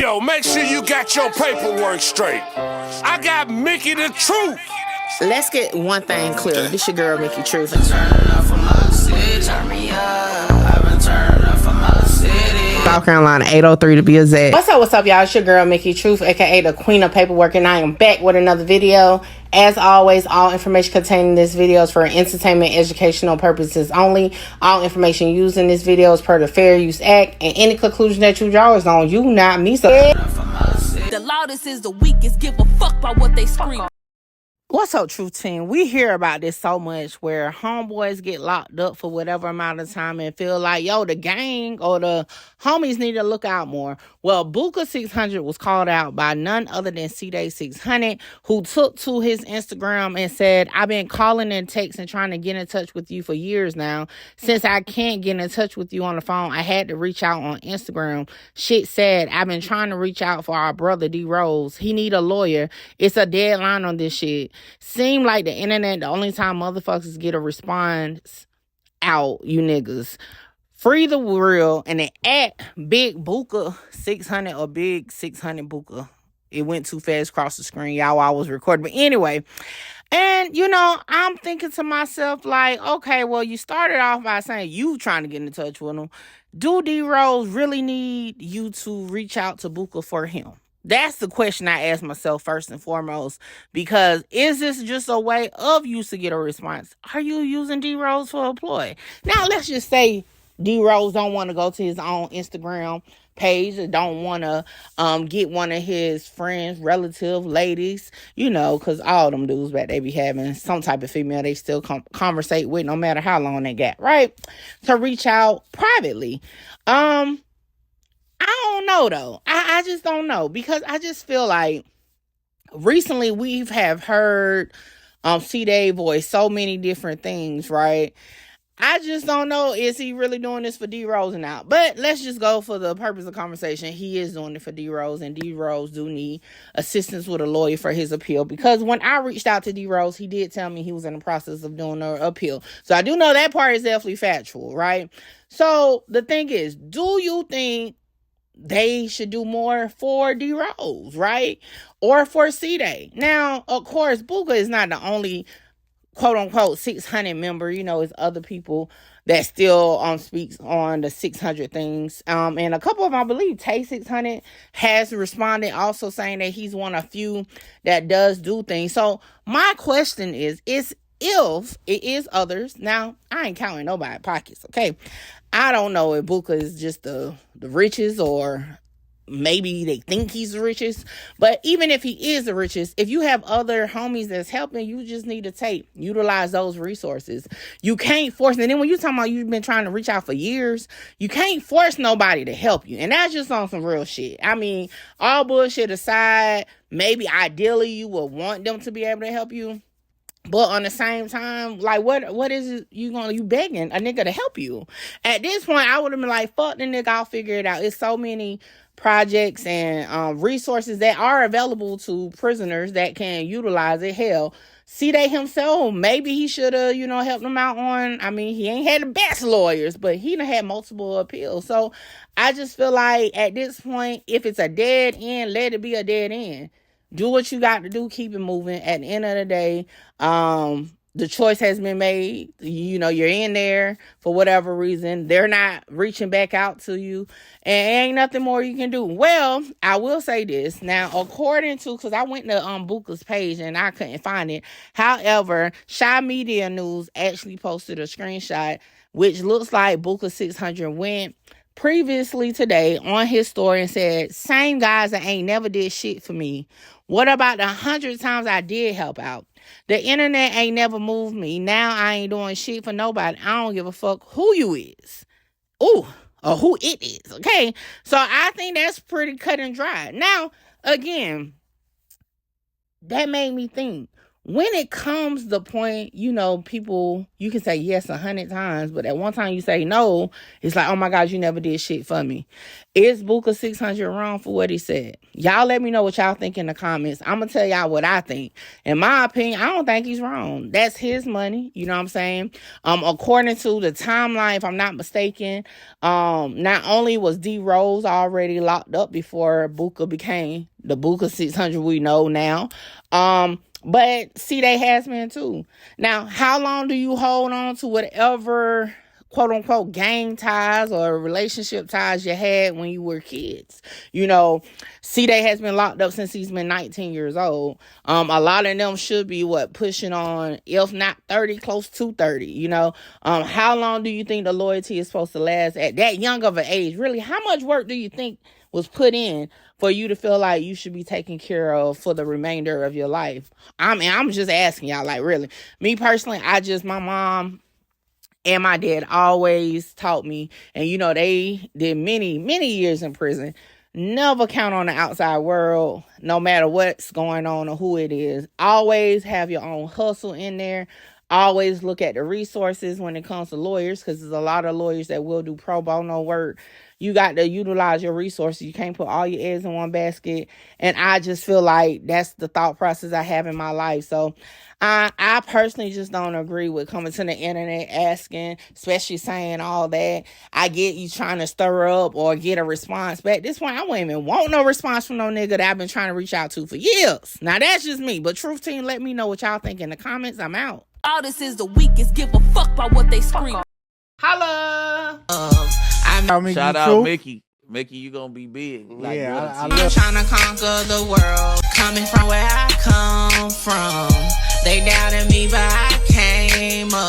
Yo, make sure you got your paperwork straight. I got Mickey the Truth. Let's get one thing clear. This your girl, Mickey Truth. South Carolina, 803 to be exact. What's up, y'all? It's your girl, Mickey Truth, aka the Queen of Paperwork, and I am back with another video. As always, all information contained in this video is for entertainment, educational purposes only. All information used in this video is per the Fair Use Act, and any conclusion that you draw is on you, not me. So the loudest is the weakest. Give a fuck about what they scream. what's up, Truth Team? We hear about this so much where homeboys get locked up for whatever amount of time and feel like, yo, the gang or the homies need to look out more. Well, Booka600 was called out by none other than CDai600, who took to his Instagram and said, I've been calling and texting trying to get in touch with you for years now. Since I can't get in touch with you on the phone, I had to reach out on Instagram. Shit said, I've been trying to reach out for our brother DRose. He need a lawyer. It's a deadline on this shit. Seem like the internet, the only time motherfuckers get a response out, you niggas. Free the real, and then at Big Booka600 or Big 600 Booka. It went too fast across the screen, y'all, while I was recording. But anyway, and, you know, I'm thinking to myself, like, okay, well, you started off by saying you trying to get in touch with him. Do DRose really need you to reach out to Booka for him? That's the question I ask myself first and foremost, because is this just a way of you to get a response? Are you using DRose for a ploy? Now, let's just say DRose don't want to go to his own Instagram page or don't want to get one of his friends, relative, ladies, you know, because all them dudes back they be having some type of female they still conversate with no matter how long they got, right? To reach out privately. I don't know, though. I just don't know, because I just feel like recently we have heard CDai voice so many different things, right? I just don't know, is he really doing this for DRose or not? But let's just go for the purpose of conversation. He is doing it for DRose, and DRose do need assistance with a lawyer for his appeal. Because when I reached out to DRose, he did tell me he was in the process of doing an appeal. So I do know that part is definitely factual, right? So the thing is, do you think they should do more for DRose, right? Or for CDai? Now, of course, Booka is not the only quote-unquote 600 member. You know, it's other people that still speaks on the 600 things. And a couple of them, I believe, DRose600 has responded also saying that he's one of few that does do things. So my question is if it is others, now I ain't counting nobody's pockets, okay? I don't know if Booka is just the richest, or maybe they think he's the richest. But even if he is the richest, if you have other homies that's helping, you just need to utilize those resources. You can't force, and then when you're talking about you've been trying to reach out for years, you can't force nobody to help you. And that's just on some real shit. I mean, all bullshit aside, maybe ideally you would want them to be able to help you. But on the same time, like, what is it you begging a nigga to help you? At this point, I would have been like, fuck the nigga, I'll figure it out. It's so many projects and resources that are available to prisoners that can utilize it. Hell, CDai himself, maybe he should have, helped them out on, I mean, he ain't had the best lawyers, but he done had multiple appeals. So I just feel like at this point, if it's a dead end, let it be a dead end. Do what you got to do. Keep it moving. At the end of the day, the choice has been made. You're in there for whatever reason. They're not reaching back out to you. And ain't nothing more you can do. Well, I will say this. Now, according to, because I went to Booka's page and I couldn't find it. However, Shy Media News actually posted a screenshot, which looks like Booka600 went previously today on his story and said, same guys that ain't never did shit for me. What about the 100 times I did help out? The internet ain't never moved me. Now I ain't doing shit for nobody. I don't give a fuck who you is. Ooh, or who it is, okay? So I think that's pretty cut and dry. Now, again, that made me think, when it comes the point, you know, people, you can say yes 100 times, but at one time you say no, it's like, oh my God, you never did shit for me. Is Booka600 wrong for what he said? Y'all let me know what y'all think in the comments. I'm gonna tell y'all what I think. In my opinion, I don't think he's wrong. That's his money, you know what I'm saying? According to the timeline, if I'm not mistaken, not only was DRose already locked up before Booka became the Booka600 we know now, but CDai has been too. Now, how long do you hold on to whatever quote unquote gang ties or relationship ties you had when you were kids? You know, CDai has been locked up since he's been 19 years old. A lot of them should be pushing on, if not 30, close to 30, you know. How long do you think the loyalty is supposed to last at that young of an age? Really, how much work do you think was put in for you to feel like you should be taken care of for the remainder of your life? I mean, I'm just asking y'all, like, really. Me personally, my mom and my dad always taught me, and you know, they did many, many years in prison. Never count on the outside world, no matter what's going on or who it is. Always have your own hustle in there. Always look at the resources when it comes to lawyers, because there's a lot of lawyers that will do pro bono work. You got to utilize your resources. You can't put all your eggs in one basket. And I just feel like that's the thought process I have in my life. So I personally just don't agree with coming to the internet asking, especially saying all that. I get you trying to stir up or get a response back. This one, I wouldn't even want no response from no nigga that I've been trying to reach out to for years. Now, that's just me. But Truth Team, let me know what y'all think in the comments. I'm out. All this is the weakest. Give a fuck about what they scream. Holla! Shout out Mickey. Mickey, you gonna be big. Like, yeah, I'm trying to conquer the world. Coming from where I come from. They doubted me, but I came up.